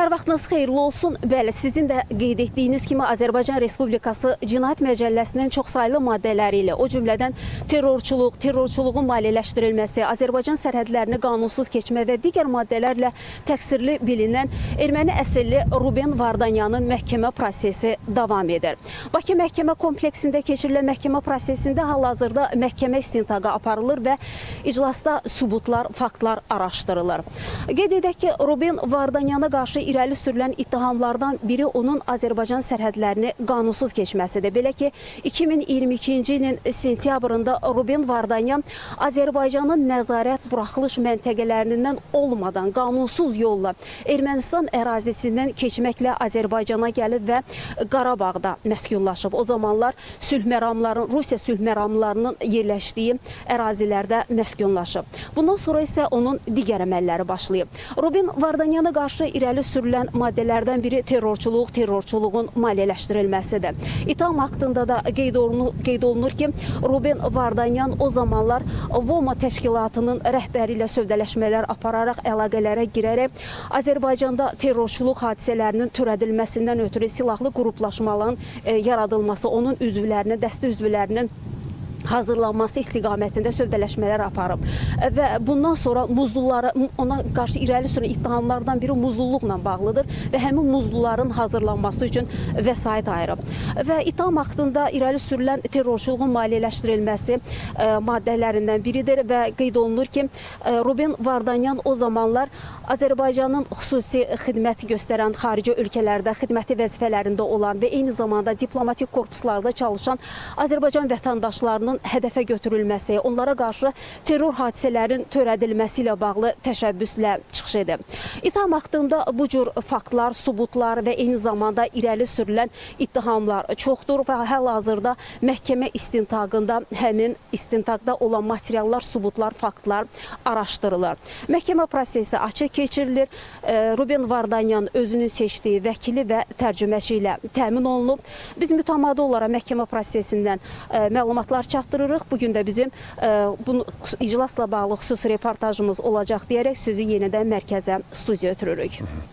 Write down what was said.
Hər vaxtınız xeyirli olsun. Bəli, sizin də qeyd etdiyiniz kimi Azərbaycan Respublikası Cinayət Məcəlləsinin çoxsaylı maddələri ilə, o cümlədən terrorçuluq, terrorçuluğun maliyyələşdirilməsi, Azərbaycan sərhədlərini qanunsuz keçmə və digər maddələrlə təqsirli bilinən erməni əsilli Ruben Vardanyanın məhkəmə prosesi davam edir. Bakı məhkəmə kompleksində keçirilən məhkəmə prosesində hal-hazırda məhkəmə istintaqı aparılır və iclasda sübutlar, faktlar araşdırılır. Qeyd edək ki, Ruben Vardanyana qarşı irəli sürülən ittihamlardan biri onun Azərbaycan sərhədlərini qanunsuz keçməsidir. Belə ki, 2022-ci ilin sentyabrında Ruben Vardanyan Azərbaycanın nəzarət buraxılış məntəqələrindən olmadan qanunsuz yolla Ermənistan ərazisindən keçməklə Azərbaycana gəlib və Qarabağda məskunlaşıb. O zamanlar Rusiya sülh məramlarının yerləşdiyi ərazilərdə məskunlaşıb. Bundan sonra isə onun digər əməlləri başlayıb. Ruben Vardanyana qarşı irəli sürülən maddələrdən biri terrorçuluq, terrorçuluğun maliyyələşdirilməsidir. İttiham haqqında da qeyd olunur ki, Ruben Vardanyan o zamanlar VOMA təşkilatının rəhbəri ilə sövdələşmələr apararaq, əlaqələrə girərək Azərbaycanda terrorçuluq hadisələrinin törədilməsindən ötürü silahlı qruplaşmaların yaradılması, onun üzvlərinin, dəstə üzvlərinin hazırlanması istiqamətində sövdələşmələr aparıb və bundan sonra ona qarşı irəli sürülən ittihamlardan biri muzluluqla bağlıdır və həmin muzluların hazırlanması üçün vəsait ayırıb. Və ittiham haqqında irəli sürülən terrorçuluğun maliyyələşdirilməsi maddələrindən biridir və qeyd olunur ki, Ruben Vardanyan o zamanlar Azərbaycanın xüsusi xidmət göstərən xarici ölkələrdə xidməti vəzifələrində olan və eyni zamanda diplomatik korpuslarda çalışan Azərbaycan vətəndaşlarının hədəfə götürülməsi, onlara qarşı terror hadisələrin törədilməsi ilə bağlı təşəbbüslə çıxış edib. İttiham haqqında bu cür faktlar, subutlar və eyni zamanda irəli sürülən ittihamlar çoxdur və hal-hazırda məhkəmə istintaqında həmin istintaqda olan materiallar, subutlar, faktlar araşdırılır. Məhkəmə prosesi açıq keçirilir. Ruben Vardanyan özünün seçdiyi vəkili və tərcüməçi ilə təmin olunub. Biz mütəmadi olaraq məhkəmə prosesindən məlumatlar çatdırırıq. Bugün də bizim iclasla bağlı xüsusi reportajımız olacaq deyərək sözü yenidən mərkəzə, studiya ötürürük.